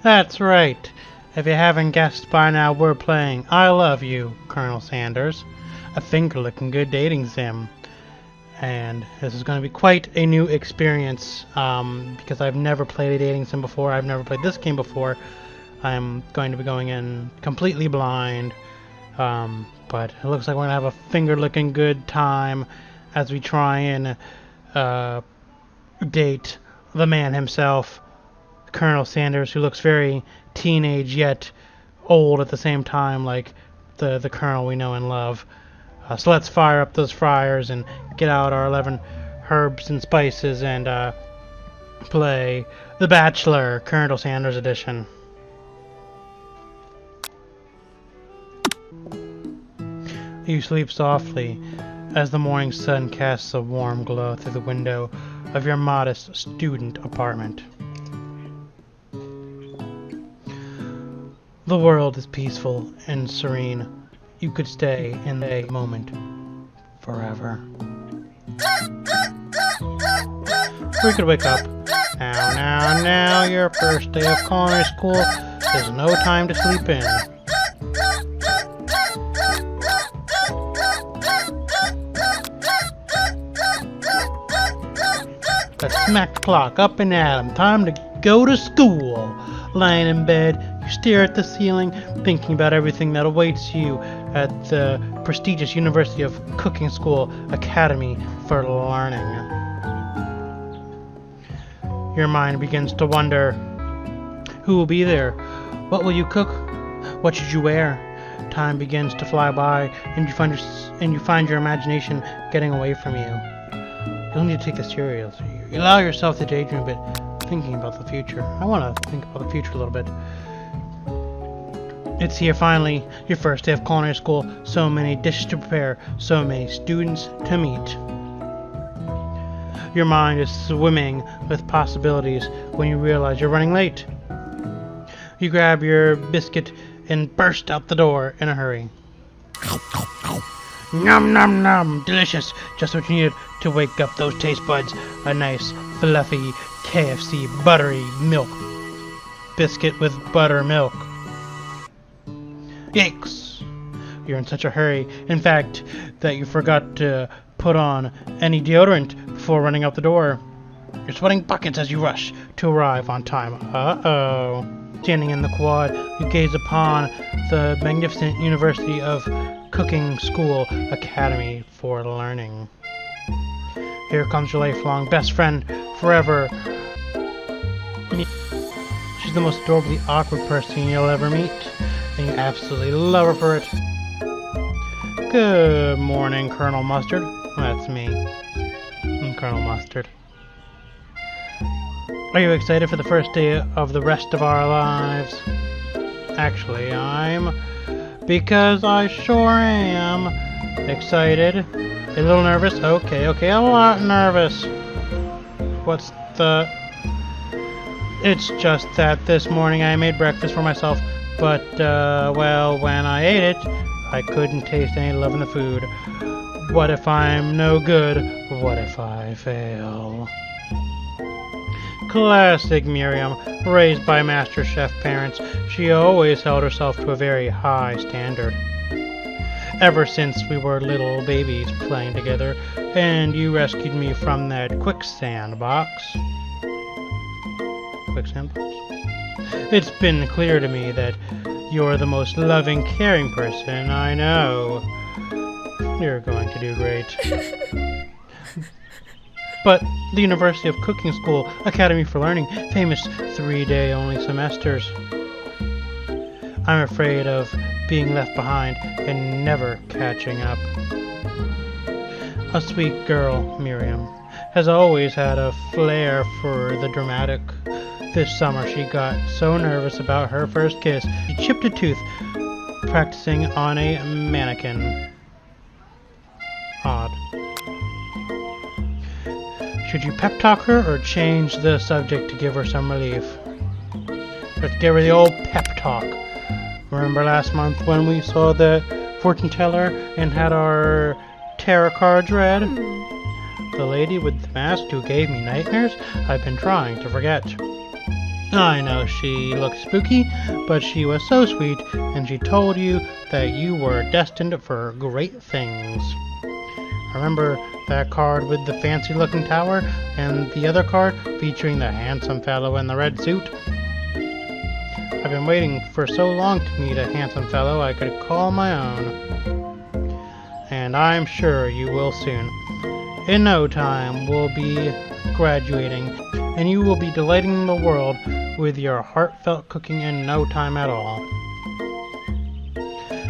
That's right. If you haven't guessed by now, we're playing I Love You, Colonel Sanders, a finger-licking good dating sim. And this is going to be quite a new experience because I've never played a dating sim before. I've never played this game before. I'm going to be going in completely blind. But it looks like we're going to have a finger-licking good time as we try and date the man himself, Colonel Sanders, who looks very teenage yet old at the same time, like the Colonel we know and love. So let's fire up those fryers and get out our 11 herbs and spices and play The Bachelor, Colonel Sanders edition. You sleep softly as the morning sun casts a warm glow through the window of your modest student apartment. The world is peaceful and serene. You could stay in the moment forever. We could wake up. Now, your first day of culinary school. There's no time to sleep in. Let's smack the clock up and at 'em. Time to go to school. Lying in bed, you stare at the ceiling, thinking about everything that awaits you at the prestigious University of Cooking School Academy for Learning. Your mind begins to wonder, who will be there? What will you cook? What should you wear? Time begins to fly by, and you find your imagination getting away from you. You don't need to take this seriously. You allow yourself to daydream a bit, thinking about the future. I want to think about the future a little bit. It's here finally, your first day of culinary school. So many dishes to prepare, so many students to meet. Your mind is swimming with possibilities when you realize you're running late. You grab your biscuit and burst out the door in a hurry. Nom nom nom, delicious, just what you needed to wake up those taste buds. A nice, fluffy, KFC buttery milk biscuit with buttermilk. Yikes! You're in such a hurry, in fact, that you forgot to put on any deodorant before running out the door. You're sweating buckets as you rush to arrive on time. Uh-oh. Standing in the quad, you gaze upon the magnificent University of Cooking School Academy for Learning. Here comes your lifelong best friend forever. She's the most adorably awkward person you'll ever meet, and you absolutely love her for it. Good morning, Colonel Mustard. That's me. I'm Colonel Mustard. Are you excited for the first day of the rest of our lives? Actually, because I sure am. Excited. A little nervous? Okay, a lot nervous. What's the... It's just that this morning I made breakfast for myself, but, well, when I ate it, I couldn't taste any love in the food. What if I'm no good? What if I fail? Classic Miriam, raised by Master Chef parents, she always held herself to a very high standard. Ever since we were little babies playing together, and you rescued me from that quicksand box. Quicksand box? It's been clear to me that you're the most loving, caring person I know. You're going to do great. But the University of Cooking School Academy for Learning, famous 3-day only semesters. I'm afraid of being left behind and never catching up. A sweet girl, Miriam, has always had a flair for the dramatic. This summer she got so nervous about her first kiss, she chipped a tooth practicing on a mannequin. Odd. Should you pep talk her or change the subject to give her some relief? Let's give her the old pep talk. Remember last month when we saw the fortune teller and had our tarot cards read? The lady with the mask who gave me nightmares? I've been trying to forget. I know she looked spooky, but she was so sweet, and she told you that you were destined for great things. Remember that card with the fancy-looking tower, and the other card featuring the handsome fellow in the red suit? I've been waiting for so long to meet a handsome fellow I could call my own. And I'm sure you will soon. In no time, we'll be graduating, and you will be delighting the world with your heartfelt cooking in no time at all.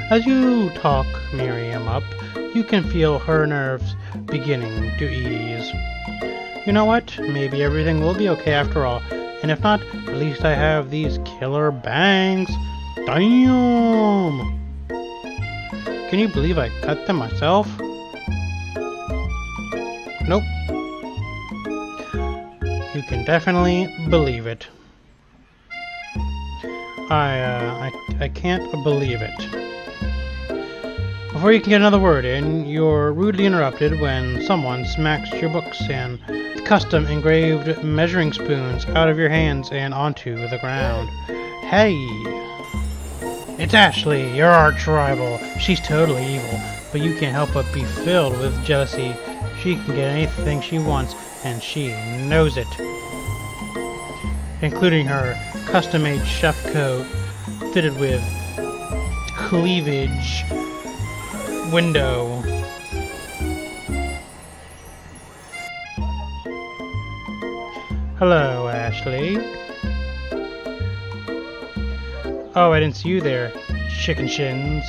As you talk Miriam up, you can feel her nerves beginning to ease. You know what? Maybe everything will be okay after all. And if not, at least I have these killer bangs. Damn! Can you believe I cut them myself? Nope. You can definitely believe it. I can't believe it. Before you can get another word in, you're rudely interrupted when someone smacks your books and custom engraved measuring spoons out of your hands and onto the ground. Hey! It's Ashley, your arch rival. She's totally evil, but you can't help but be filled with jealousy. She can get anything she wants, and she knows it. Including her custom-made chef coat fitted with cleavage window. Hello, Ashley. Oh, I didn't see you there, chicken shins.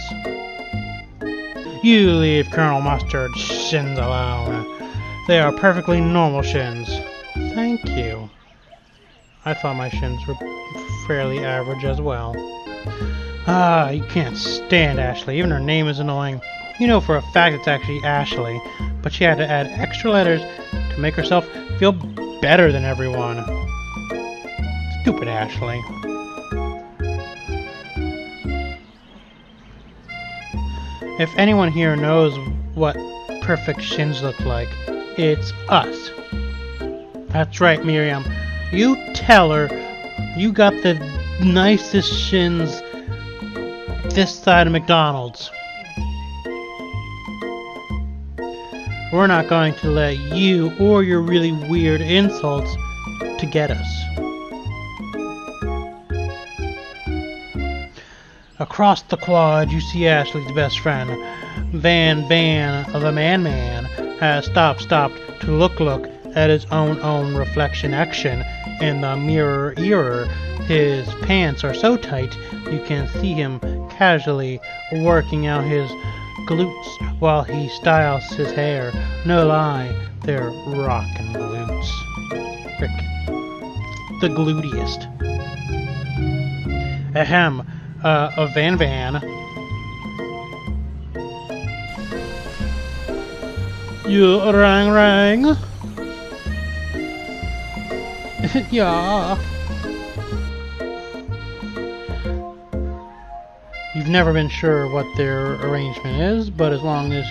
You leave Colonel Mustard's shins alone. They are perfectly normal shins. Thank you. I thought my shins were fairly average as well. Ah, you can't stand Ashley. Even her name is annoying. You know for a fact it's actually Ashley, but she had to add extra letters to make herself feel better than everyone. Stupid Ashley. If anyone here knows what perfect shins look like, it's us. That's right, Miriam. You tell her you got the nicest shins this side of McDonald's. We're not going to let you or your really weird insults to get us. Across the quad, you see Ashley's best friend, Van the Man, has stopped to look at his own reflection action in the mirror. His pants are so tight, you can see him casually working out his glutes while he styles his hair. No lie, they're rockin' glutes. Frick. The glutiest. Ahem. Van. You rang. Yeah. You've never been sure what their arrangement is, but as long as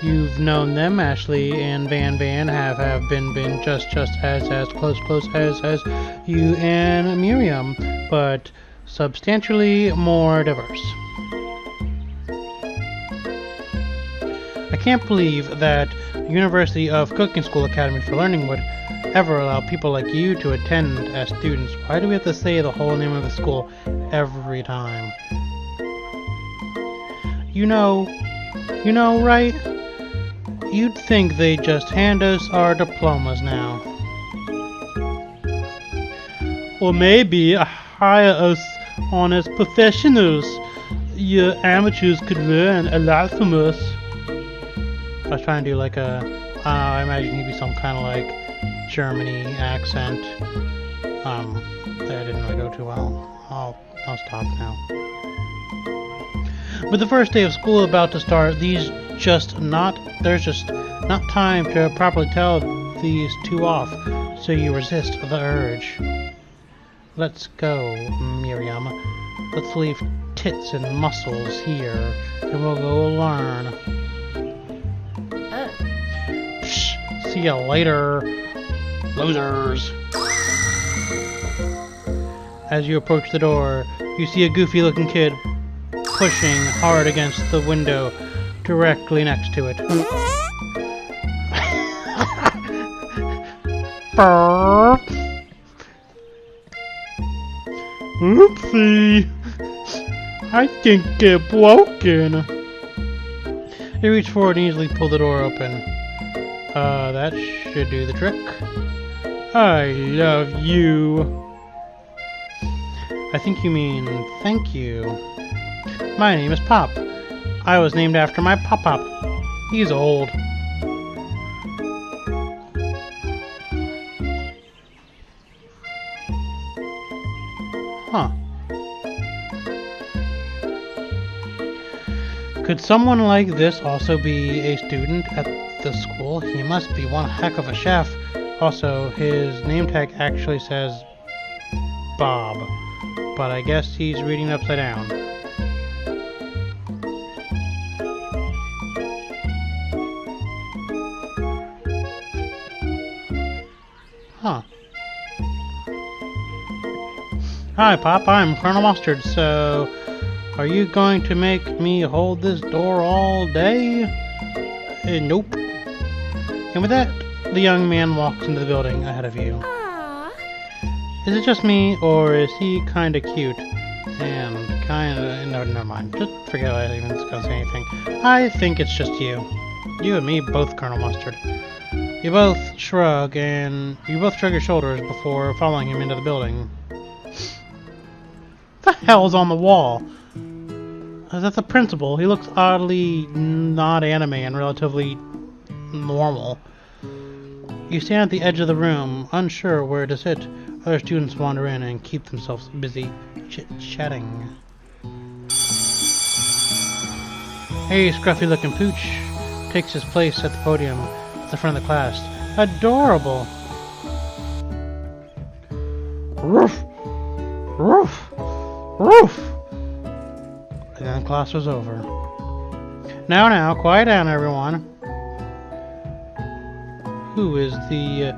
you've known them, Ashley and Van have been just as close as you and Miriam, but substantially more diverse. I can't believe that University of Cooking School Academy for Learning would ever allow people like you to attend as students. Why do we have to say the whole name of the school every time? You know, right? You'd think they'd just hand us our diplomas now. Or maybe hire us on as professionals. You amateurs could learn a lot from us. I was trying to do like I imagine he'd be some kind of like Germany accent. That didn't really go too well. I'll stop now. With the first day of school about to start, there's just not time to properly tell these two off, so you resist the urge. Let's go, Miriam. Let's leave tits and muscles here, and we'll go learn. Psh, see ya later, losers. As you approach the door, you see a goofy-looking kid pushing hard against the window directly next to it. Oopsie! I think it broken. You reach forward and easily pull the door open. That should do the trick. I love you. I think you mean thank you. My name is Pop. I was named after my Pop-Pop. He's old. Huh. Could someone like this also be a student at the school? He must be one heck of a chef. Also, his name tag actually says Bob, but I guess he's reading upside down. Huh. Hi, Pop. I'm Colonel Mustard. So, are you going to make me hold this door all day? Nope. And with that, the young man walks into the building ahead of you. Aww. Is it just me, or is he kinda cute? And kinda... No, never mind. Just forget I even discussed anything. I think it's just you. You and me both, Colonel Mustard. You both shrug your shoulders before following him into the building. What the hell's on the wall? That's the principal. He looks oddly not anime and relatively normal. You stand at the edge of the room, unsure where to sit. Other students wander in and keep themselves busy chit-chatting. A scruffy-looking pooch takes his place at the podium at the front of the class. Adorable! Roof! Roof! Roof! And then the class was over. Now, quiet down, everyone. Who is the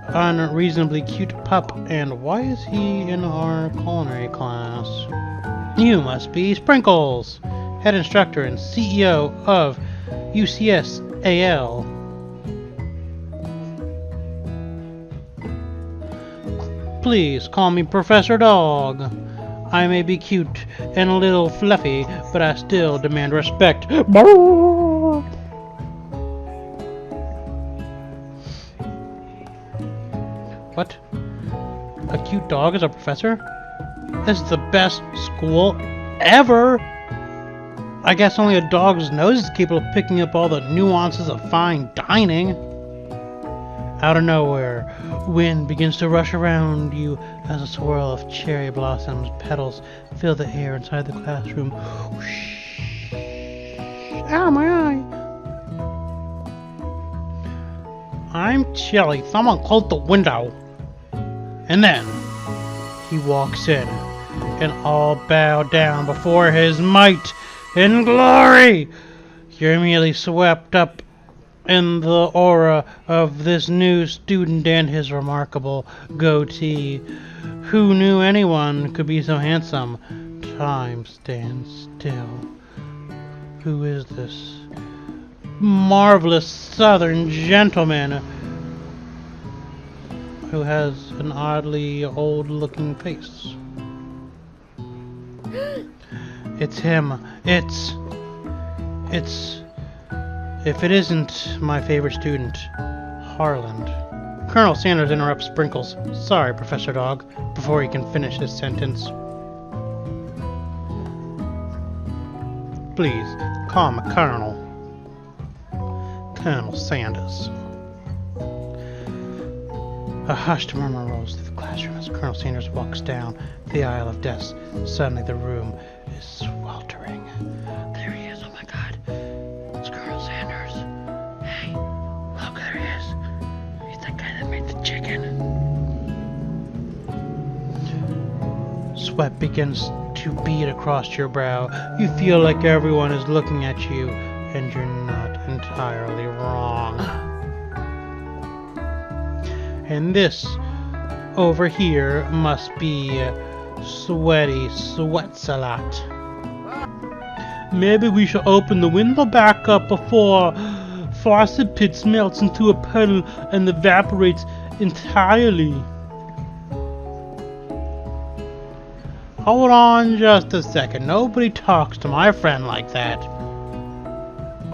unreasonably cute pup, and why is he in our culinary class? You must be Sprinkles, head instructor and CEO of UCSAL. Please call me Professor Dog. I may be cute and a little fluffy, but I still demand respect. What? A cute dog is a professor? This is the best school ever! I guess only a dog's nose is capable of picking up all the nuances of fine dining. Out of nowhere, wind begins to rush around you as a swirl of cherry blossoms petals fill the air inside the classroom. Whoosh. Ow, my eye! I'm chilly. Someone close the window. And then he walks in, and all bow down before his might and glory. You're immediately swept up in the aura of this new student and his remarkable goatee. Who knew anyone could be so handsome? Time stands still. Who is this marvelous southern gentleman who has an oddly old-looking face? It's him. It's... If it isn't my favorite student, Harland. Colonel Sanders interrupts Sprinkles. Sorry, Professor Dog, before he can finish his sentence. Please, call me Colonel. Colonel Sanders. A hushed murmur rolls through the classroom as Colonel Sanders walks down the aisle of desks. Suddenly the room is sweltering. There he is, oh my god. It's Colonel Sanders. Hey, look, there he is. He's that guy that made the chicken. Sweat begins to bead across your brow. You feel like everyone is looking at you, and you're not entirely wrong. And this over here must be Sweaty sweats a lot. Maybe we should open the window back up before faucet pits melts into a puddle and evaporates entirely. Hold on just a second. Nobody talks to my friend like that.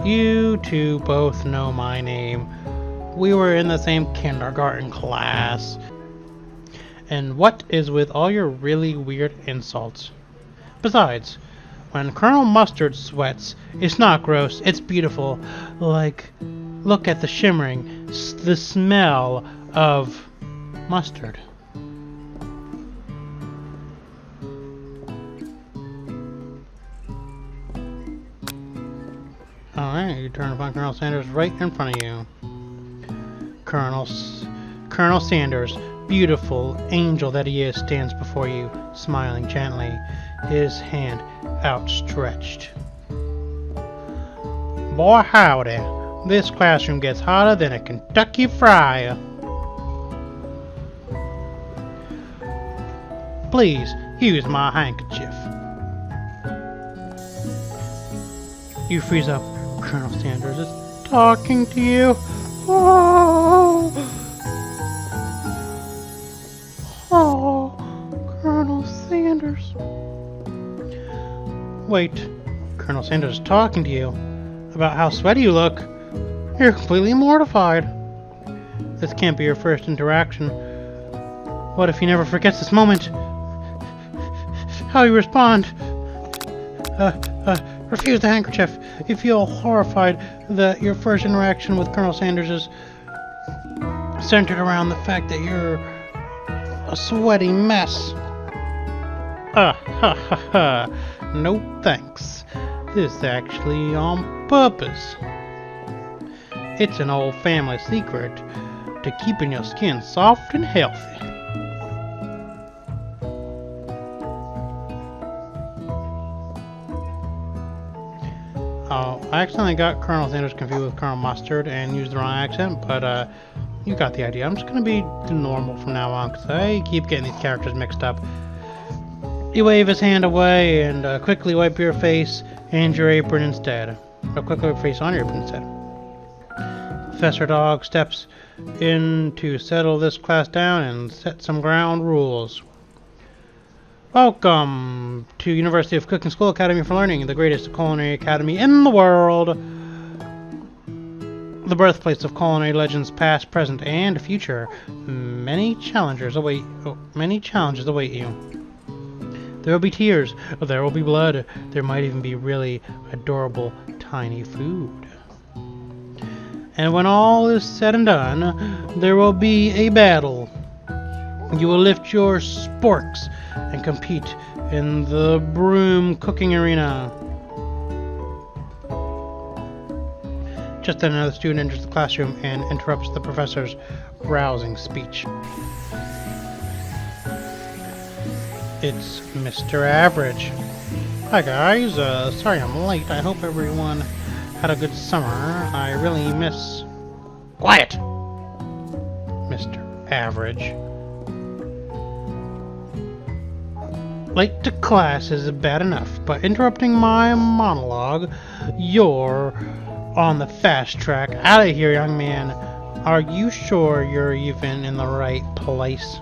You two both know my name. We were in the same kindergarten class. And what is with all your really weird insults? Besides, when Colonel Mustard sweats, it's not gross, it's beautiful. Like, look at the shimmering, the smell of mustard. Alright, you turn upon Colonel Sanders right in front of you. Colonel Sanders, beautiful angel that he is, stands before you, smiling gently, his hand outstretched. Boy howdy, this classroom gets hotter than a Kentucky fryer. Please use my handkerchief. You freeze up. Colonel Sanders is talking to you. Oh, Colonel Sanders. Wait, Colonel Sanders is talking to you about how sweaty you look. You're completely mortified. This can't be your first interaction. What if he never forgets this moment? How you respond? Refuse the handkerchief. You feel horrified that your first interaction with Colonel Sanders is centered around the fact that you're a sweaty mess. No thanks. This is actually on purpose. It's an old family secret to keeping your skin soft and healthy. I accidentally got Colonel Sanders confused with Colonel Mustard and used the wrong accent, but you got the idea. I'm just gonna be normal from now on because I keep getting these characters mixed up. You wave his hand away and quickly wipe your face and your apron instead. Or quickly wipe your face on your apron instead. Professor Dog steps in to settle this class down and set some ground rules. Welcome to University of Cooking School Academy for Learning, the greatest culinary academy in the world. The birthplace of culinary legends past, present, and future. Many challenges await you. There will be tears, there will be blood, there might even be really adorable tiny food. And when all is said and done, there will be a battle. You will lift your sporks and compete in the broom cooking arena. Just then another student enters the classroom and interrupts the professor's rousing speech. It's Mr. Average. Hi guys, sorry I'm late. I hope everyone had a good summer. I really miss... Quiet! Mr. Average. Late to class is bad enough, but interrupting my monologue, you're on the fast track. Out of here, young man. Are you sure you're even in the right place?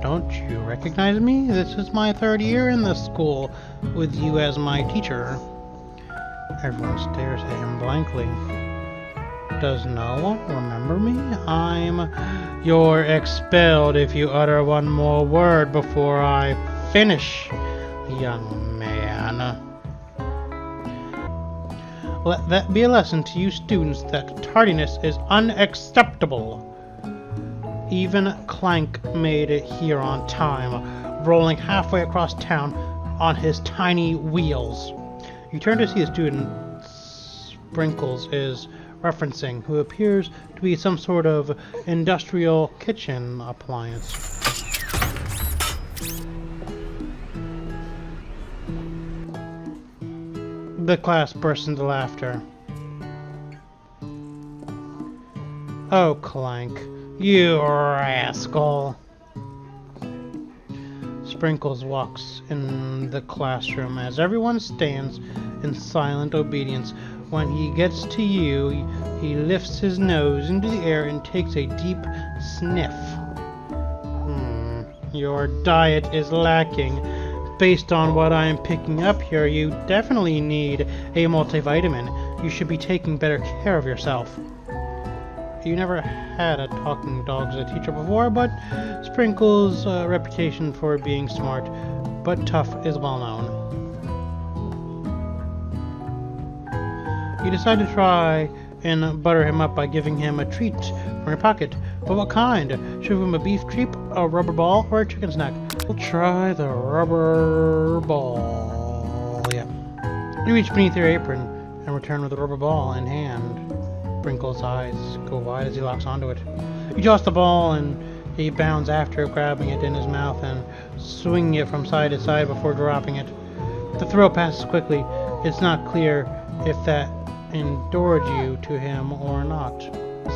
Don't you recognize me? This is my third year in this school, with you as my teacher. Everyone stares at him blankly. Does no one remember me? You're expelled if you utter one more word before I finish, young man. Let that be a lesson to you students that tardiness is unacceptable. Even Clank made it here on time, rolling halfway across town on his tiny wheels. You turn to see the student Sprinkles is referencing, who appears to be some sort of industrial kitchen appliance. The class bursts into laughter. Oh, Clank, you rascal. Sprinkles walks in the classroom as everyone stands in silent obedience. When he gets to you, he lifts his nose into the air and takes a deep sniff. Your diet is lacking. Based on what I am picking up here, you definitely need a multivitamin. You should be taking better care of yourself. You never had a talking dog as a teacher before, but Sprinkles' reputation for being smart but tough is well known. You decide to try and butter him up by giving him a treat from your pocket. But what kind? Should we give him a beef treat, a rubber ball, or a chicken snack? We'll try the rubber ball. Yeah. You reach beneath your apron and return with the rubber ball in hand. Sprinkles' eyes go wide as he locks onto it. You toss the ball and he bounds after it, grabbing it in his mouth and swinging it from side to side before dropping it. The thrill passes quickly. It's not clear if that endured you to him or not.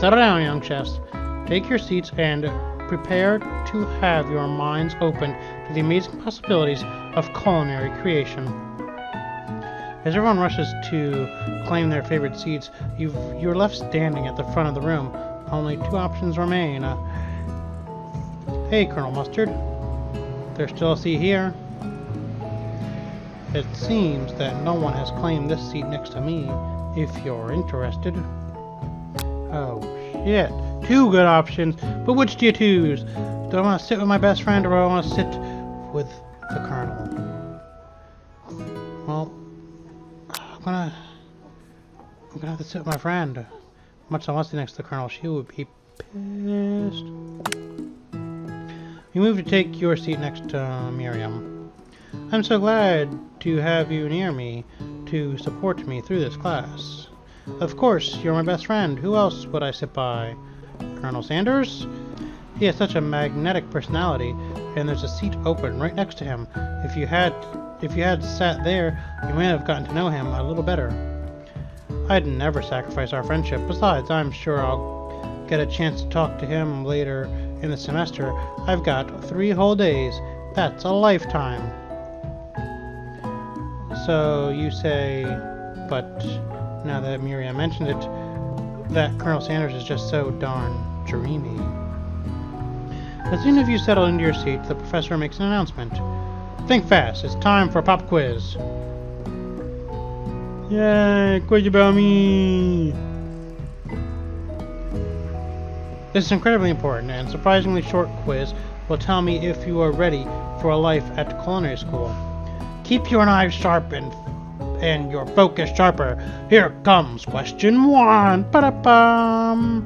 Settle down, young chefs. Take your seats and prepare to have your minds opened to the amazing possibilities of culinary creation. As everyone rushes to claim their favorite seats, you're left standing at the front of the room. Only two options remain. Hey, Colonel Mustard. There's still a seat here. It seems that no one has claimed this seat next to me, if you're interested. Oh, shit. Two good options, but which do you choose? Do I want to sit with my best friend or do I want to sit with the Colonel? Well, I'm gonna have to sit with my friend. Much as I want to sit next to the Colonel, she would be pissed. You move to take your seat next to Miriam. I'm so glad to have you near me to support me through this class. Of course, you're my best friend. Who else would I sit by? Colonel Sanders? He has such a magnetic personality, and there's a seat open right next to him. If you had sat there, you may have gotten to know him a little better. I'd never sacrifice our friendship. Besides, I'm sure I'll get a chance to talk to him later in the semester. I've got 3 whole days. That's a lifetime. So you say, but now that Miriam mentioned it, that Colonel Sanders is just so darn dreamy. As soon as you settle into your seat, the professor makes an announcement. Think fast, it's time for a pop quiz. Yay, quiz about me! This is incredibly important and surprisingly short quiz will tell me if you are ready for a life at culinary school. Keep your knives sharp and your focus sharper. Here comes question 1. Ba-da-bum.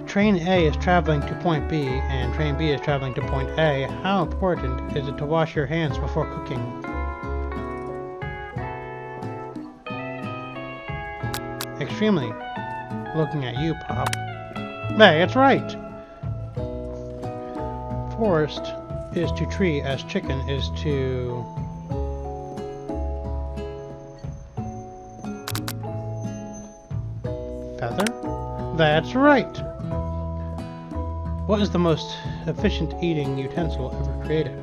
Train A is traveling to point B and train B is traveling to point A. How important is it to wash your hands before cooking? Extremely. Looking at you, Pop. Hey, it's right. Forest is to tree as chicken is to... feather? That's right. What is the most efficient eating utensil ever created?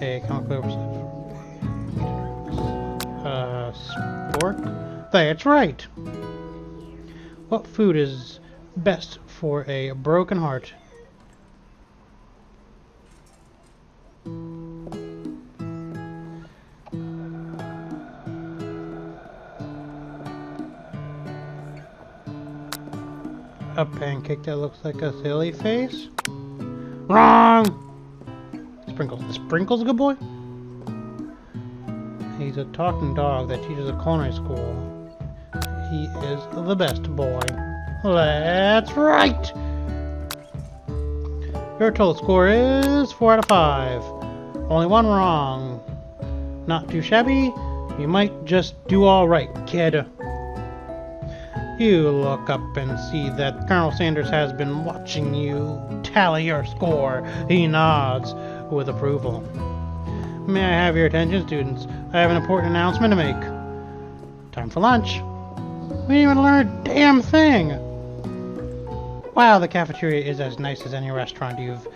A chemical spork? That's right. What food is best for a broken heart? A pancake that looks like a silly face? Wrong! Sprinkles. Is Sprinkles a good boy? He's a talking dog that teaches at culinary school. He is the best boy. That's right! Your total score is 4 out of 5. Only 1 wrong. Not too shabby. You might just do alright, kid. You look up and see that Colonel Sanders has been watching you tally your score. He nods with approval. May I have your attention, students? I have an important announcement to make. Time for lunch. We didn't even learn a damn thing. Wow, the cafeteria is as nice as any restaurant you've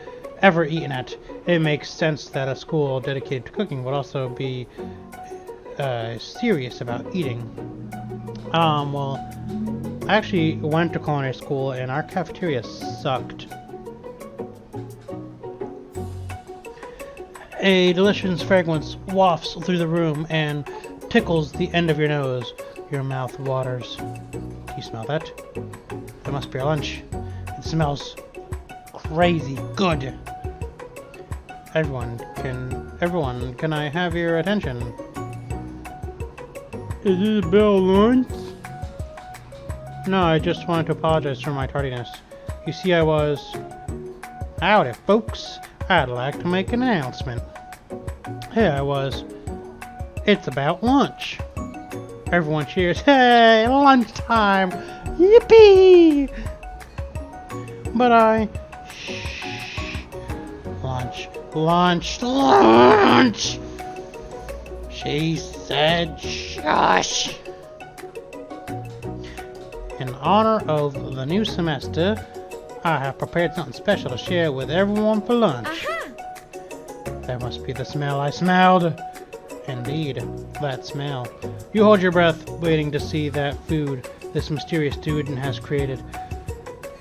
ever eaten at. It makes sense that a school dedicated to cooking would also be serious about eating. Well, I actually went to culinary school and our cafeteria sucked. A delicious fragrance wafts through the room and tickles the end of your nose. Your mouth waters. Do you smell that? That must be our lunch. It smells crazy good. Everyone, can I have your attention? Is this Bill lunch? No, I just wanted to apologize for my tardiness. You see, Howdy, folks. I'd like to make an announcement. Here I was. It's about lunch. Everyone cheers. Hey, lunchtime! Yippee! But shh. Lunch! She said shush. In honor of the new semester, I have prepared something special to share with everyone for lunch. That must be the smell I smelled. Indeed, that smell. You hold your breath, waiting to see that food this mysterious student has created.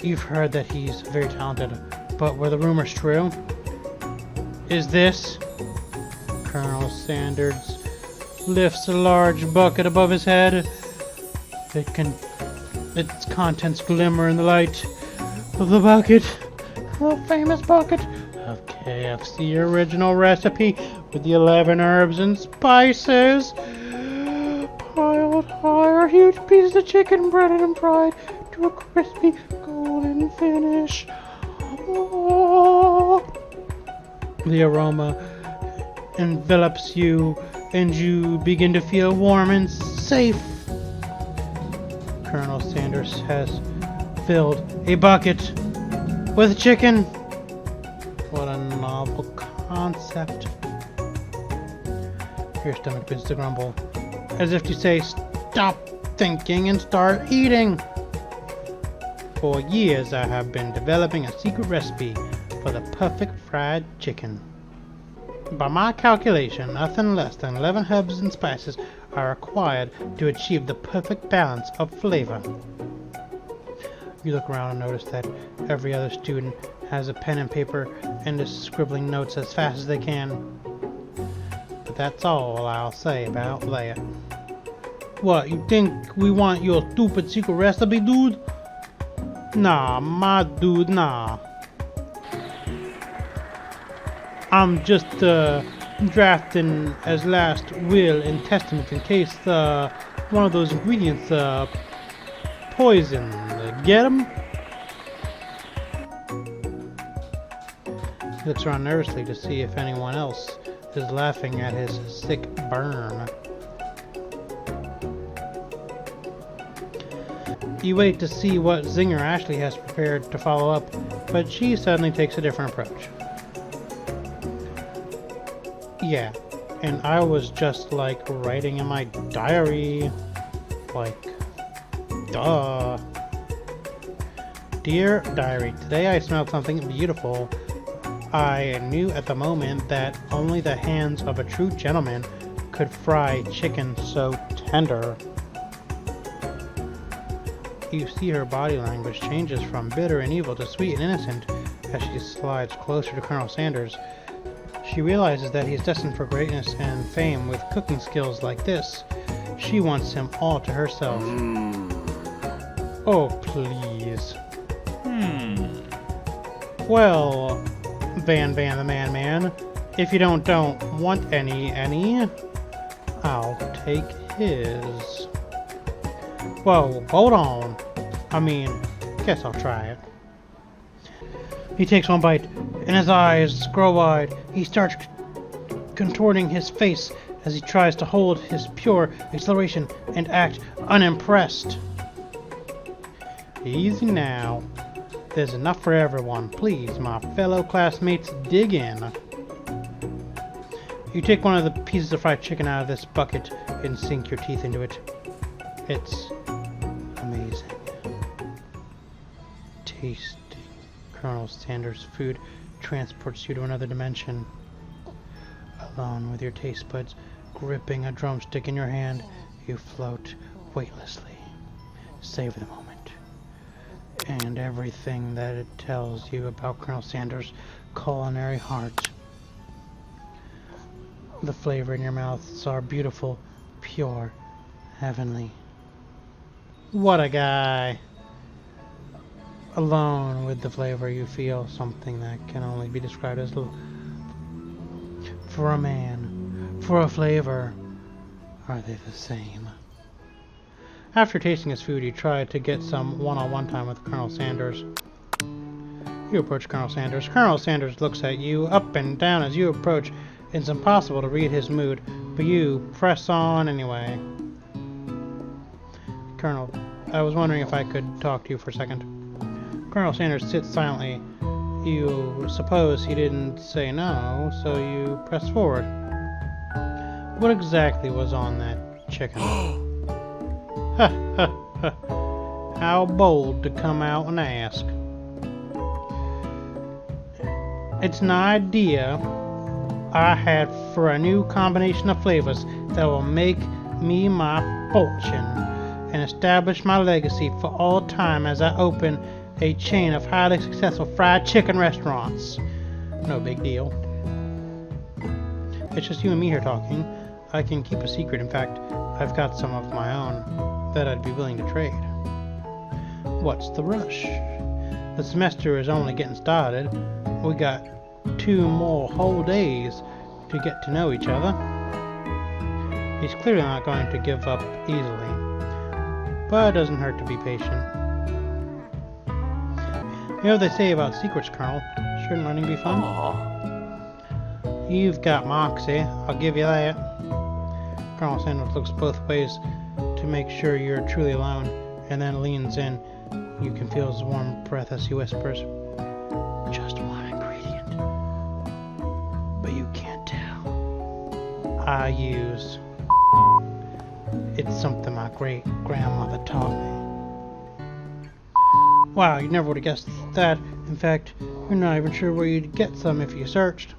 You've heard that he's very talented, but were the rumors true? Is this? Colonel Sanders lifts a large bucket above his head. Its contents glimmer in the light of the bucket. The famous bucket of KFC original recipe with the 11 herbs and spices. Piled high are huge pieces of chicken breaded and fried to a crispy golden finish. Oh. The aroma envelops you and you begin to feel warm and safe. Colonel Sanders has filled a bucket with chicken. What a novel concept. Your stomach begins to grumble, as if to say, stop thinking and start eating. For years I have been developing a secret recipe for the perfect fried chicken. By my calculation, nothing less than 11 herbs and spices are required to achieve the perfect balance of flavor. You look around and notice that every other student has a pen and paper and is scribbling notes as fast as they can. But that's all I'll say about that. What, you think we want your stupid secret recipe, dude? Nah, my dude, nah. I'm just drafting as last will and testament in case one of those ingredients poison. Get 'em? He looks around nervously to see if anyone else is laughing at his sick burn. You wait to see what zinger Ashley has prepared to follow up, but she suddenly takes a different approach. Yeah, and I was just like writing in my diary. Like, duh. Dear Diary, today I smelled something beautiful. I knew at the moment that only the hands of a true gentleman could fry chicken so tender. You see her body language changes from bitter and evil to sweet and innocent as she slides closer to Colonel Sanders. She realizes that he's destined for greatness and fame with cooking skills like this. She wants him all to herself. Oh, please. Well, Van the Man, if you don't want any, I'll take his. Whoa, hold on. I mean, guess I'll try it. He takes one bite, and his eyes grow wide. He starts contorting his face as he tries to hold his pure exhilaration and act unimpressed. Easy now. There's enough for everyone. Please, my fellow classmates, dig in. You take one of the pieces of fried chicken out of this bucket and sink your teeth into it. It's amazing. Tasting Colonel Sanders' food transports you to another dimension. Alone with your taste buds gripping a drumstick in your hand, you float weightlessly. Savor the moment and everything that it tells you about Colonel Sanders' culinary heart. The flavor in your mouths are beautiful, pure, heavenly. What a guy! Alone with the flavor, you feel something that can only be described as for a man, for a flavor. Are they the same? After tasting his food, you try to get some one-on-one time with Colonel Sanders. You approach Colonel Sanders. Colonel Sanders looks at you up and down as you approach. It's impossible to read his mood, but you press on anyway. Colonel, I was wondering if I could talk to you for a second. Colonel Sanders sits silently. You suppose he didn't say no, so you press forward. What exactly was on that chicken? Ha ha ha. How bold to come out and ask. It's an idea I had for a new combination of flavors that will make me my fortune and establish my legacy for all time as I open a chain of highly successful fried chicken restaurants. No big deal. It's just you and me here talking. I can keep a secret. In fact, I've got some of my own that I'd be willing to trade. What's the rush? The semester is only getting started. We got 2 more whole days to get to know each other. He's clearly not going to give up easily, but it doesn't hurt to be patient. You know what they say about secrets, Colonel? Shouldn't learning be fun? Aww. You've got moxie, I'll give you that. Colonel Sanders looks both ways to make sure you're truly alone, and then leans in. You can feel his warm breath as he whispers, "Just one ingredient, but you can't tell. I use. It's something my great-grandmother taught me." Wow, you never would have guessed that. In fact, you're not even sure where you'd get some if you searched.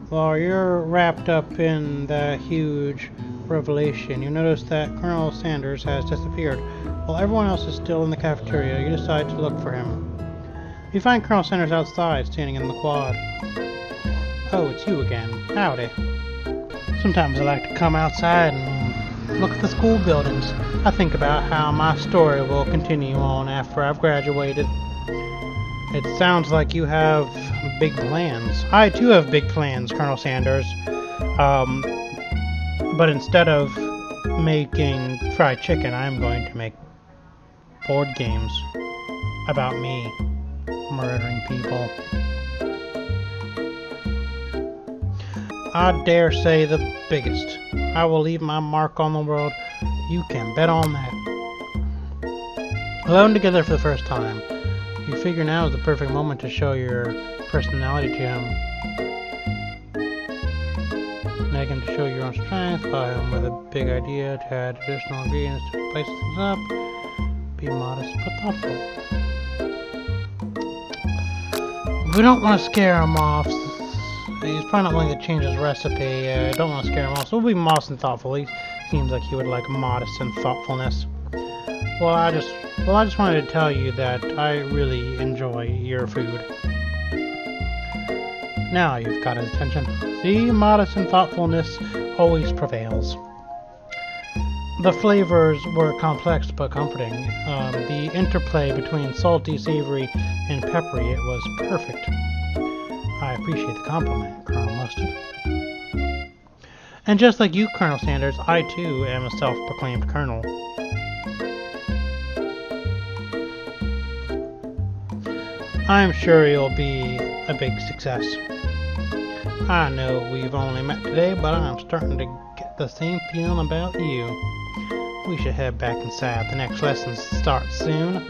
While you're wrapped up in that huge revelation, you notice that Colonel Sanders has disappeared. While everyone else is still in the cafeteria, you decide to look for him. You find Colonel Sanders outside, standing in the quad. Oh, it's you again. Howdy. Sometimes I like to come outside and look at the school buildings. I think about how my story will continue on after I've graduated. It sounds like you have big plans. I too have big plans, Colonel Sanders. But instead of making fried chicken, I'm going to make board games about me murdering people. I dare say the biggest. I will leave my mark on the world. You can bet on that. Alone together for the first time, you figure now is the perfect moment to show your personality to him. Nag him to show your own strength, buy him with a big idea to add additional ingredients to spice things up. Be modest but thoughtful. We don't want to scare him off. He's probably not willing to change his recipe. Don't want to scare him off, so we'll be modest and thoughtful. He seems like he would like modest and thoughtfulness. Well, I just wanted to tell you that I really enjoy your food. Now you've got his attention. See, modest and thoughtfulness always prevails. The flavors were complex but comforting. The interplay between salty, savory, and peppery, it was perfect. I appreciate the compliment, Colonel Mustard. And just like you, Colonel Sanders, I too am a self-proclaimed colonel. I'm sure you'll be a big success. I know we've only met today, but I'm starting to get the same feeling about you. We should head back inside. The next lesson starts soon.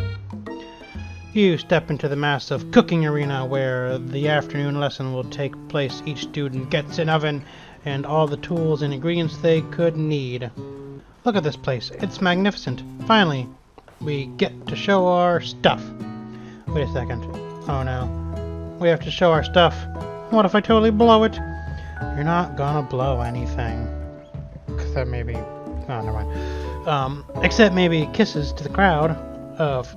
You step into the massive cooking arena where the afternoon lesson will take place. Each student gets an oven and all the tools and ingredients they could need. Look at this place. It's magnificent. Finally, we get to show our stuff. Wait a second. Oh no. We have to show our stuff. What if I totally blow it? You're not gonna blow anything. Except maybe... Oh, never mind. Except maybe kisses to the crowd of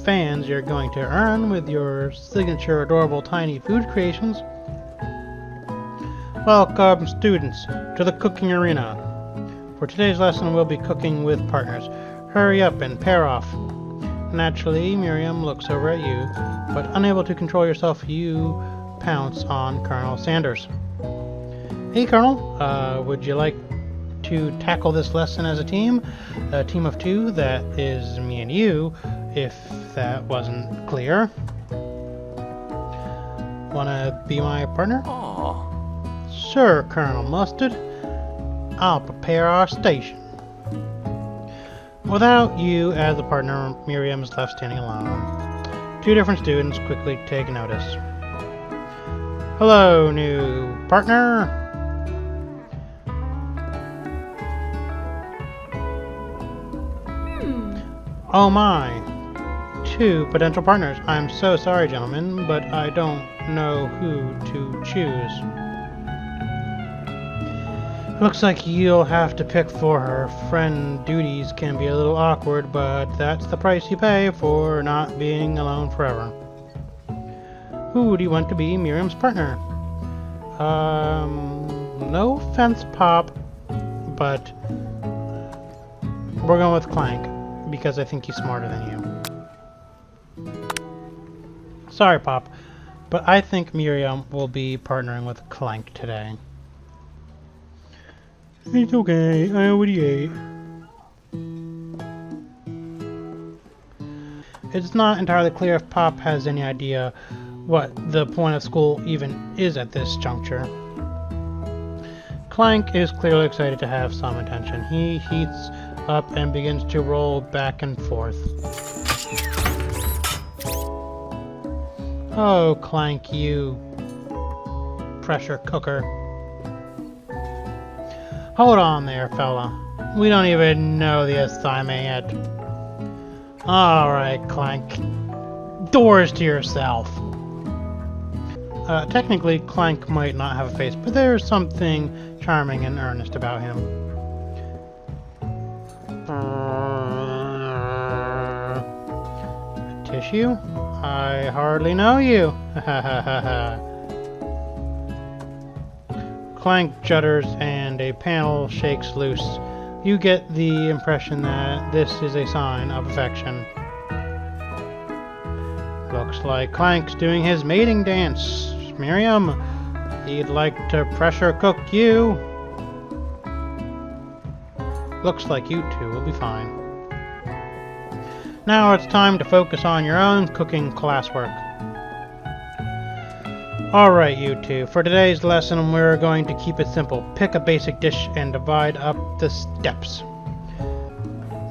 fans you're going to earn with your signature adorable tiny food creations. Welcome, students, to the cooking arena. For today's lesson, we'll be cooking with partners. Hurry up and pair off. Naturally, Miriam looks over at you, but unable to control yourself, you pounce on Colonel Sanders. Hey, Colonel, would you like to tackle this lesson as a team of two? That is me and you, if that wasn't clear. Wanna be my partner? Aww. Sure, Colonel Mustard. I'll prepare our station. Without you as a partner, Miriam is left standing alone. Two different students quickly take notice. Hello, new partner. Oh my. Two potential partners. I'm so sorry, gentlemen, but I don't know who to choose. Looks like you'll have to pick for her. Friend duties can be a little awkward, but that's the price you pay for not being alone forever. Who do you want to be Miriam's partner? No offense, Pop, but we're going with Clank, because I think he's smarter than you. Sorry, Pop, but I think Miriam will be partnering with Clank today. It's okay, I already ate. It's not entirely clear if Pop has any idea what the point of school even is at this juncture. Clank is clearly excited to have some attention. He heats up and begins to roll back and forth. Oh, Clank, you pressure cooker. Hold on there, fella. We don't even know the assignment yet. Alright, Clank. Doors to yourself. Technically, Clank might not have a face, but there's something charming and earnest about him. Tissue? I hardly know you. Ha ha ha ha. Clank judders and a panel shakes loose. You get the impression that this is a sign of affection. Looks like Clank's doing his mating dance. Miriam, he'd like to pressure cook you. Looks like you two will be fine. Now it's time to focus on your own cooking classwork. Alright, you two, for today's lesson we're going to keep it simple. Pick a basic dish and divide up the steps.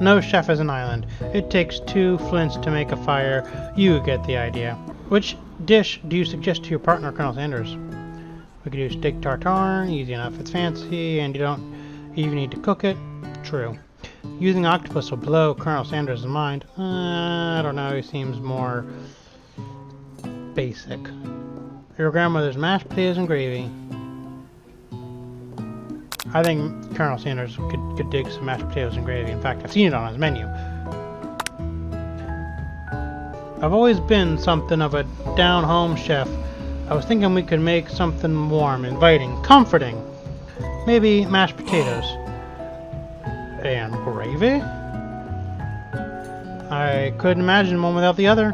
No chef is an island. It takes 2 flints to make a fire. You get the idea. Which dish do you suggest to your partner, Colonel Sanders? We could do steak tartare, easy enough. It's fancy and you don't even need to cook it. True. Using octopus will blow Colonel Sanders' mind. I don't know, he seems more basic. Your grandmother's mashed potatoes and gravy. I think Colonel Sanders could dig some mashed potatoes and gravy. In fact, I've seen it on his menu. I've always been something of a down-home chef. I was thinking we could make something warm, inviting, comforting. Maybe mashed potatoes. And gravy? I couldn't imagine one without the other.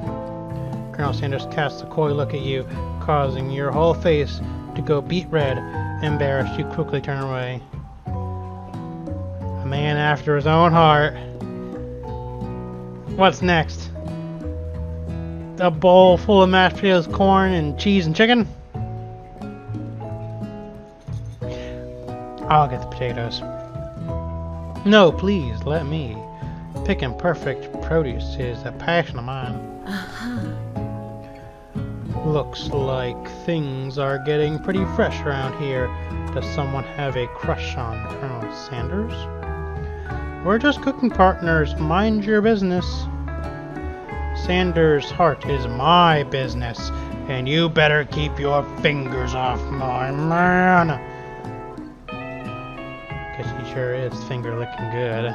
Colonel Sanders casts a coy look at you, causing your whole face to go beet red. Embarrassed, you quickly turn away. A man after his own heart. What's next? A bowl full of mashed potatoes, corn, and cheese and chicken? I'll get the potatoes. No, please, let me. Picking perfect produce is a passion of mine. Looks like things are getting pretty fresh around here. Does someone have a crush on Colonel Sanders? We're just cooking partners. Mind your business. Sanders' heart is my business, and you better keep your fingers off my man. Guess he sure is finger licking good.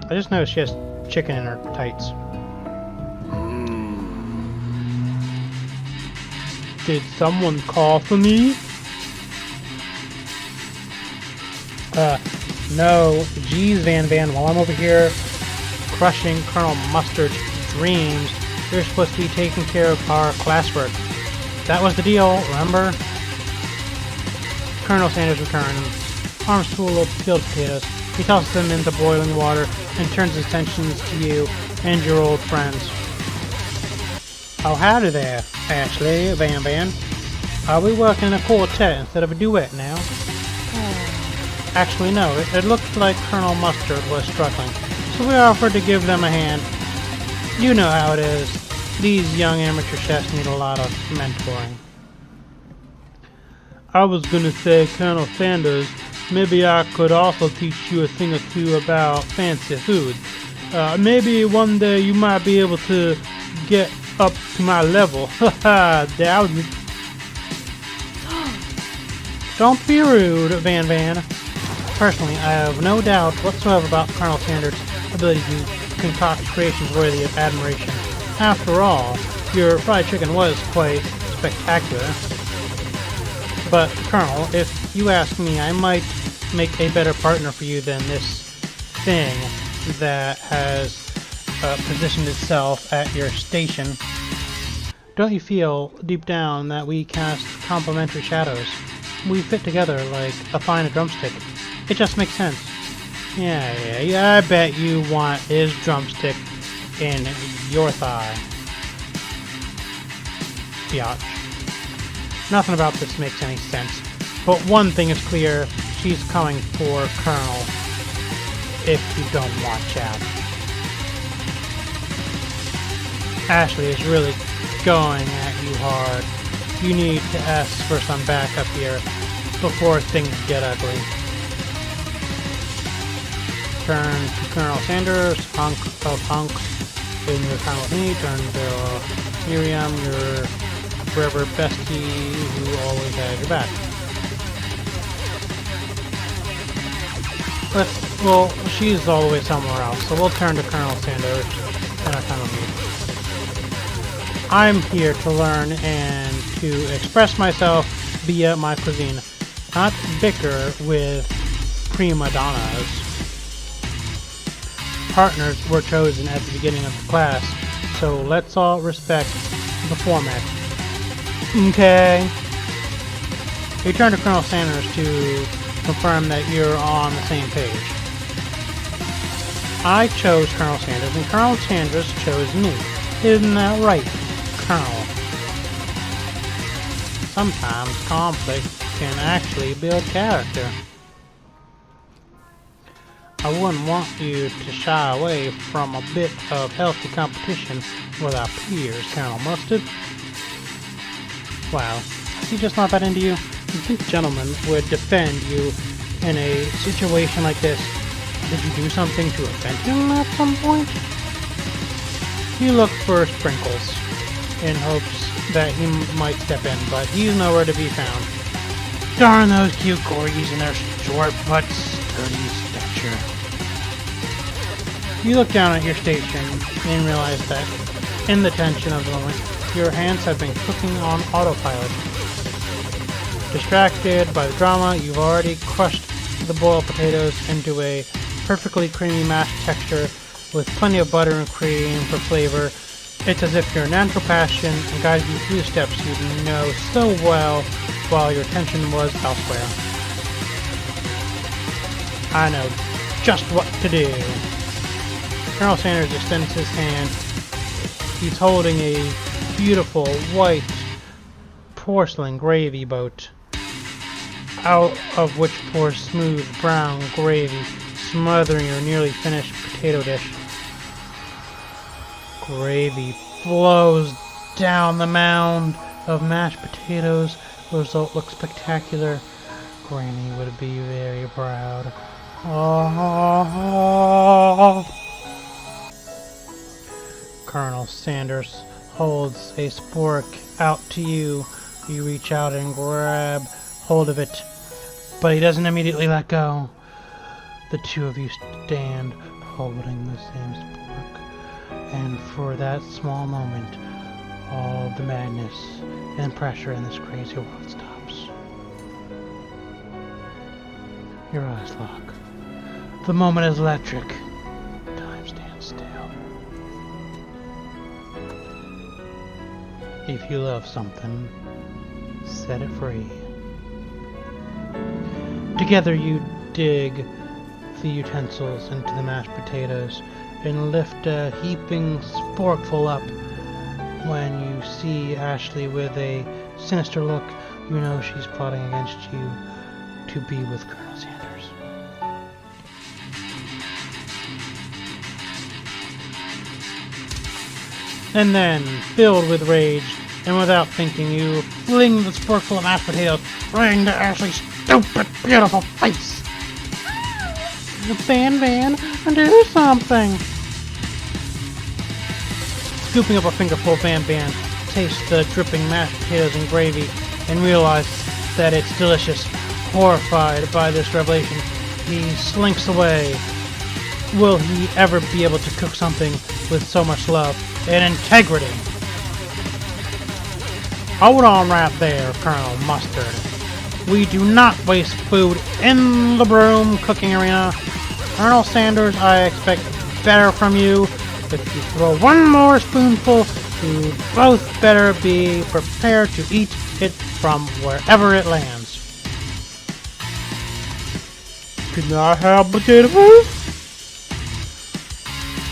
I just noticed she has chicken in her tights. Did someone call for me? No. Geez, Van, while I'm over here crushing Colonel Mustard's dreams, you're supposed to be taking care of our classwork. That was the deal, remember? Colonel Sanders returns, arms full of peeled potatoes. He tosses them into boiling water and turns his attentions to you and your old friends. Oh, howdy there, Ashley, Van. Are we working in a quartet instead of a duet now? Actually, no. It looked like Colonel Mustard was struggling, so we offered to give them a hand. You know how it is. These young amateur chefs need a lot of mentoring. I was gonna say, Colonel Sanders, maybe I could also teach you a thing or two about fancy food. Maybe one day you might be able to get up to my level. Haha, doubt it. Don't be rude, Van. Personally, I have no doubt whatsoever about Colonel Sanders' ability to concoct creations worthy of admiration. After all, your fried chicken was quite spectacular. But, Colonel, if you ask me, I might make a better partner for you than this thing that has positioned itself at your station. Don't you feel, deep down, that we cast complementary shadows? We fit together like a pie and a drumstick. It just makes sense. Yeah, I bet you want his drumstick in your thigh. Biatch. Nothing about this makes any sense. But one thing is clear, she's coming for Colonel. If you don't watch out. Ashley is really going at you hard. You need to ask for some backup here before things get ugly. Turn to Colonel Sanders, hunk of hunks in your time with me. Turn to Miriam, your forever bestie who always has your back. Well, she's all the way somewhere else, so we'll turn to Colonel Sanders in our time of need. I'm here to learn and to express myself via my cuisine, not bicker with prima donnas. Partners were chosen at the beginning of the class, so let's all respect the format. Okay. You turn to Colonel Sanders to confirm that you're on the same page. I chose Colonel Sanders, and Colonel Sanders chose me. Isn't that right, Colonel? Sometimes conflict can actually build character. I wouldn't want you to shy away from a bit of healthy competition with our peers, Colonel Mustard. Wow, is he just not that into you? You think gentlemen would defend you in a situation like this? Did you do something to offend him at some point? You look for sprinkles, in hopes that he might step in, but he's nowhere to be found. Darn those cute corgis and their short but sturdy stature. You look down at your station and realize that, in the tension of the moment, your hands have been cooking on autopilot. Distracted by the drama, you've already crushed the boiled potatoes into a perfectly creamy mashed texture with plenty of butter and cream for flavor. It's as if your natural passion guides you through the steps you know so well while your attention was elsewhere. I know just what to do. Colonel Sanders extends his hand. He's holding a beautiful white porcelain gravy boat, out of which pours smooth brown gravy, smothering your nearly finished potato dish. Gravy flows down the mound of mashed potatoes. The result looks spectacular. Granny would be very proud. Oh. Colonel Sanders holds a spork out to you. You reach out and grab hold of it, but he doesn't immediately let go. The two of you stand holding the same spork, and for that small moment, all the madness and pressure in this crazy world stops. Your eyes lock. The moment is electric. Time stands still. If you love something, set it free. Together you dig the utensils into the mashed potatoes and lift a heaping sporkful up. When you see Ashley with a sinister look, you know she's plotting against you to be with Colonel Sanders. And then, filled with rage, and without thinking, you fling the sporkful of mashed potatoes right into Ashley's stupid, beautiful face. Van, do something! Scooping up a fingerful, Van tastes the dripping mashed potatoes and gravy and realizes that it's delicious. Horrified by this revelation, he slinks away. Will he ever be able to cook something with so much love and integrity? Hold on right there, Colonel Mustard. We do not waste food in the broom cooking arena. Colonel Sanders, I expect better from you. If you throw one more spoonful, you both better be prepared to eat it from wherever it lands. Can I have potatoes?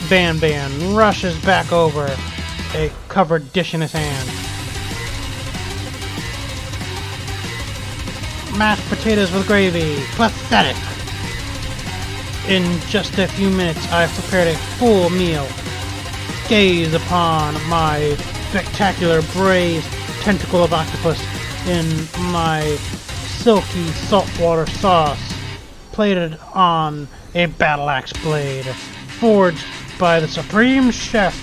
Van rushes back over, a covered dish in his hand. Mashed potatoes with gravy. Pathetic. In just a few minutes, I've prepared a full meal. Gaze upon my spectacular braised tentacle of octopus in my silky saltwater sauce, plated on a battle axe blade, forged by the supreme chef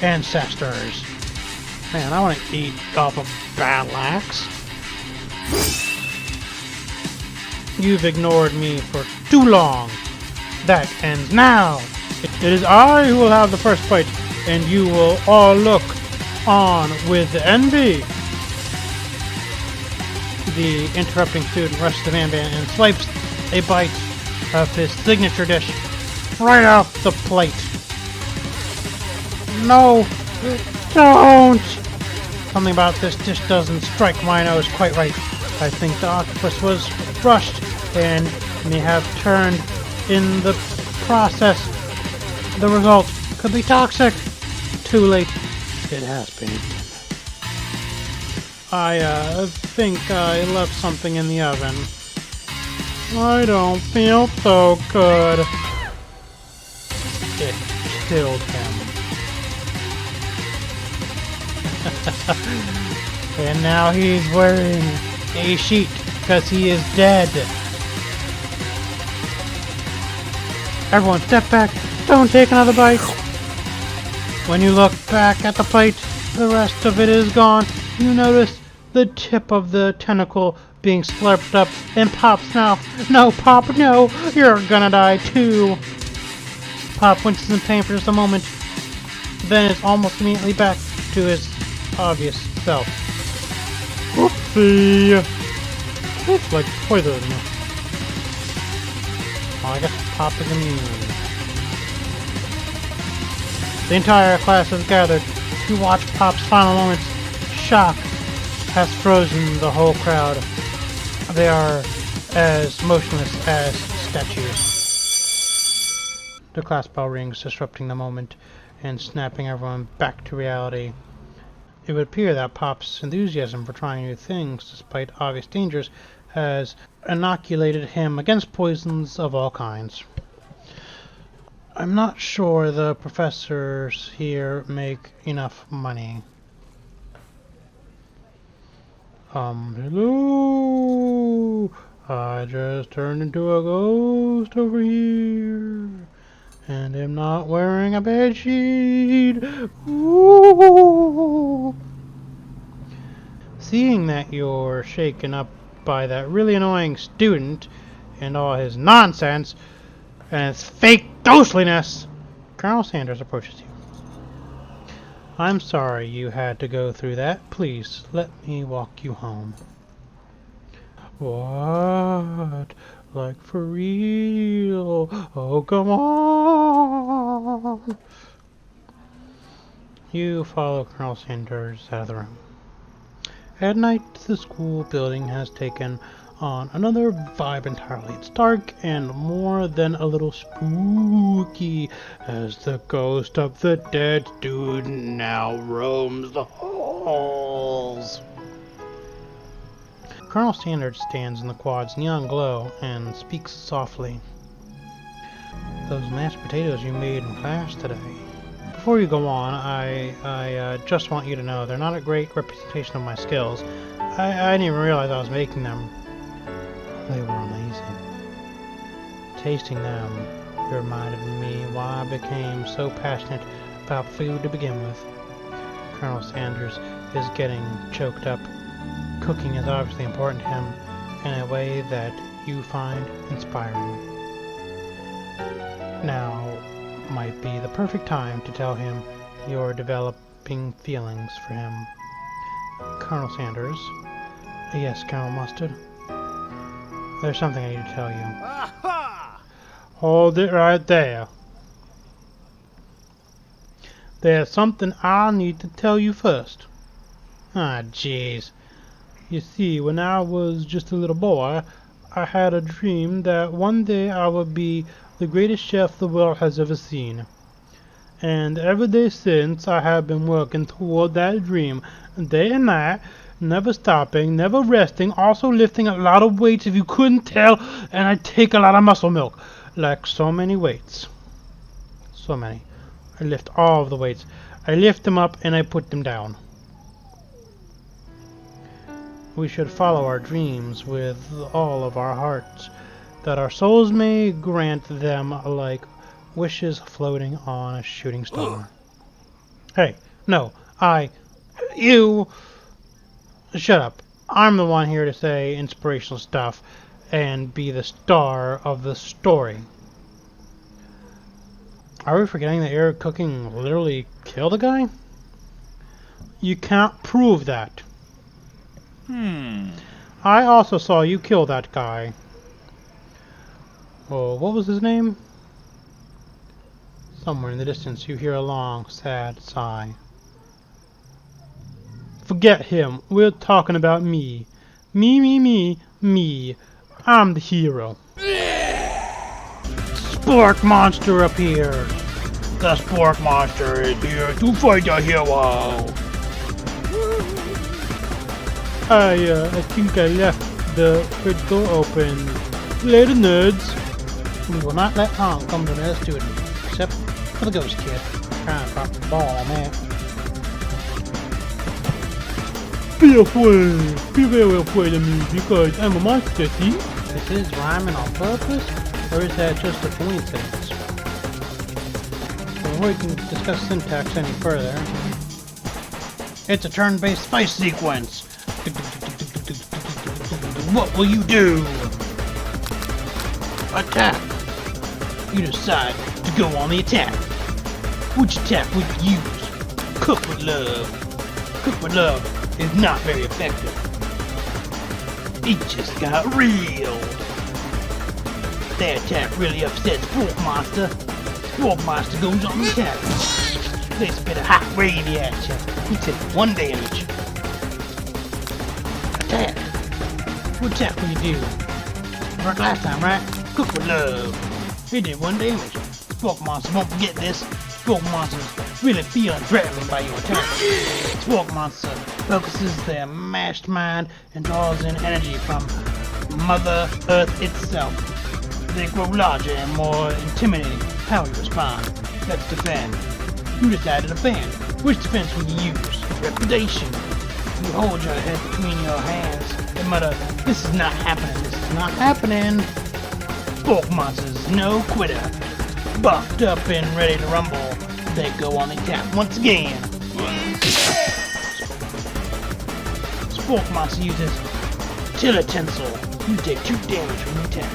ancestors. Man, I want to eat off a battle axe. You've ignored me for too long. That ends now. It is I who will have the first bite, and you will all look on with envy. The interrupting student rushes to Van and swipes a bite of his signature dish right off the plate. No, don't! Something about this dish doesn't strike my nose quite right. I think the octopus was rushed and may have turned in the process. The result could be toxic. Too late. It has been. I think I left something in the oven. I don't feel so good. It killed him. And now he's wearing a sheet because he is dead. Everyone step back. Don't take another bite. When you look back at the plate, the rest of it is gone. You notice the tip of the tentacle being slurped up in Pop's mouth. No, Pop, no. You're gonna die too. Pop winces in pain for just a moment, then is almost immediately back to his obvious self. Whoopsie. Tastes like poison. Oh, I guess Pop is immune. The entire class has gathered to watch Pop's final moments. Shock has frozen the whole crowd. They are as motionless as statues. The class bell rings, disrupting the moment and snapping everyone back to reality. It would appear that Pop's enthusiasm for trying new things, despite obvious dangers, has inoculated him against poisons of all kinds. I'm not sure the professors here make enough money. Hello? I just turned into a ghost over here. and am not wearing a bedsheet. Ooh. Seeing that you're shaken up by that really annoying student and all his nonsense and his fake ghostliness, Colonel Sanders approaches you. I'm sorry you had to go through that. Please, let me walk you home. What? Like for real? Oh, come on! You follow Colonel Sanders out of the room. At night, the school building has taken on another vibe entirely. It's dark and more than a little spooky as the ghost of the dead student now roams the halls. Colonel Sanders stands in the quad's neon glow and speaks softly. Those mashed potatoes you made in class today. Before you go on, I just want you to know they're not a great representation of my skills. I didn't even realize I was making them. They were amazing. Tasting them reminded me why I became so passionate about food to begin with. Colonel Sanders is getting choked up. Cooking is obviously important to him in a way that you find inspiring. Now might be the perfect time to tell him you're developing feelings for him. Colonel Sanders. Yes, Colonel Mustard. There's something I need to tell you. Aha! Hold it right there. There's something I need to tell you first. Ah, jeez. You see, when I was just a little boy, I had a dream that one day I would be the greatest chef the world has ever seen. And every day since, I have been working toward that dream, day and night, never stopping, never resting, also lifting a lot of weights if you couldn't tell, and I take a lot of muscle milk. Like so many weights. So many. I lift all of the weights. I lift them up and I put them down. We should follow our dreams with all of our hearts, that our souls may grant them like wishes floating on a shooting star. Hey, no, you, shut up. I'm the one here to say inspirational stuff and be the star of the story. Are we forgetting that your cooking literally killed a guy? You can't prove that. I also saw you kill that guy. Oh, what was his name? Somewhere in the distance you hear a long, sad sigh. Forget him. We're talking about me. Me. I'm the hero. Spork Monster appears. The Spork Monster is here to fight the hero. I think I left the fridge door open. Later, nerds. We will not let harm come to another student, except for the ghost kid. Trying to drop the ball on that. Be afraid. Be very afraid of me because I'm a monster, see? Is this rhyming on purpose, or is that just a coincidence? Before we can discuss syntax any further, it's a turn-based spice sequence. What will you do? Attack. You decide to go on the attack. Which attack would you use? Cook with love. Cook with love is not very effective. It just got real. That attack really upsets Spork Monster. Spork Monster goes on the attack. They spit a hot gravy at you. He took 1 damage. Attack. What attack will you do? Worked last time, right? Cook with love. He did 1 damage. Spork Monster won't forget this. Spork Monsters really feeling threatened by your attack. Spork Monster focuses their mashed mind and draws in energy from Mother Earth itself. They grow larger and more intimidating. How you respond? Let's defend. You decide to defend. Which defense will you use? Reputation. You hold your head between your hands and mutter, "This is not happening. This is not happening." Spork Monsters, no quitter. Buffed up and ready to rumble, they go on the attack once again. Spork Monster uses Tiller Tinsel. You take 2 damage from the attack.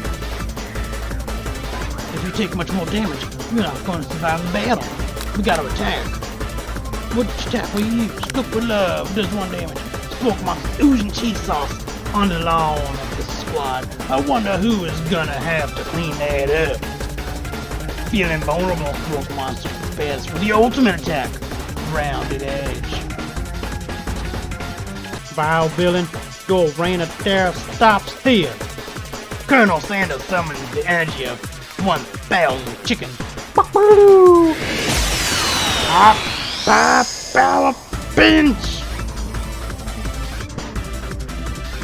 If you take much more damage, you're not going to survive the battle. We gotta attack. Which attack will you use? Cook with Love does 1 damage. Spork Monster oozing cheese sauce on the lawn of the squad. I wonder who is gonna have to clean that up. Feeling vulnerable, Spork Monster prepares for the ultimate attack. Rounded Edge. Vile villain, your reign of terror stops here. Colonel Sanders summons the energy of 1,000 chickens. Power Pinch!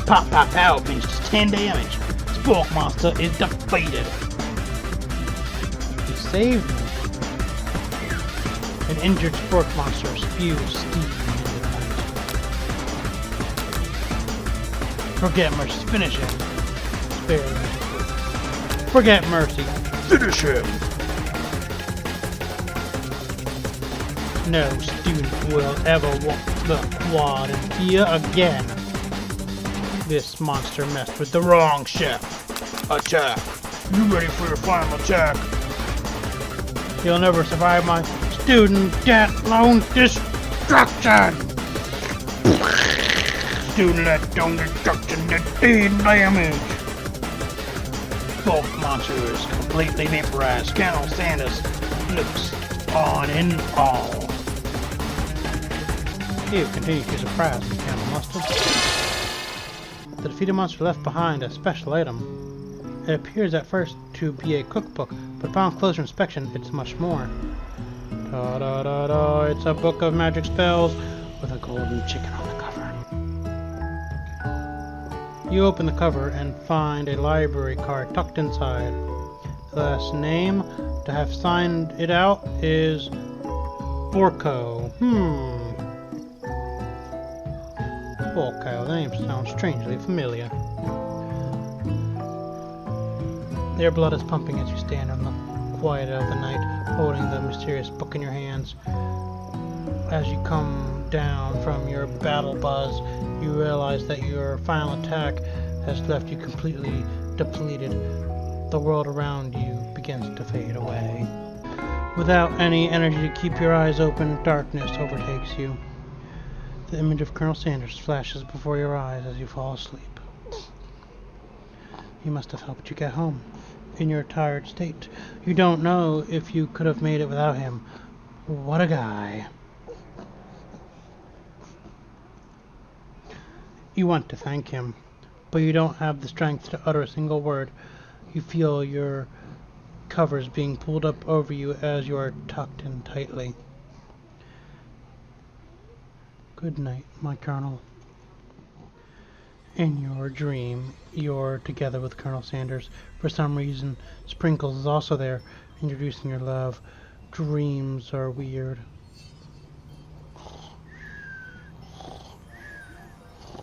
Power Pinch does 10 damage. Spork Monster is defeated. You saved me. An injured Spork Monster spews steam into the night. Forget Mercy's finish him. Spare him. Forget Mercy. Finish him! No student will ever walk the quad in fear again. This monster messed with the wrong chef. Attack! You ready for your final attack? You'll never survive my student death loan destruction! Student let down destruction did 10 damage. Both monsters completely vaporized. Colonel Sanders looks on in awe. You continue to surprise me, Colonel Mustard. The defeated monster left behind a special item. It appears at first to be a cookbook, but upon closer inspection, it's much more. Ta-da-da-da, it's a book of magic spells with a golden chicken on the cover. You open the cover and find a library card tucked inside. The last name to have signed it out is Borko. Borko, the name sounds strangely familiar. Their blood is pumping as you stand in the quiet of the night, holding the mysterious book in your hands. As you come down from your battle buzz, you realize that your final attack has left you completely depleted. The world around you begins to fade away. Without any energy to keep your eyes open, darkness overtakes you. The image of Colonel Sanders flashes before your eyes as you fall asleep. He must have helped you get home. In your tired state, you don't know if you could have made it without him. What a guy. You want to thank him, but you don't have the strength to utter a single word. You feel your covers being pulled up over you as you are tucked in tightly. Good night, my Colonel. In your dream, you're together with Colonel Sanders. For some reason, Sprinkles is also there, introducing your love. Dreams are weird.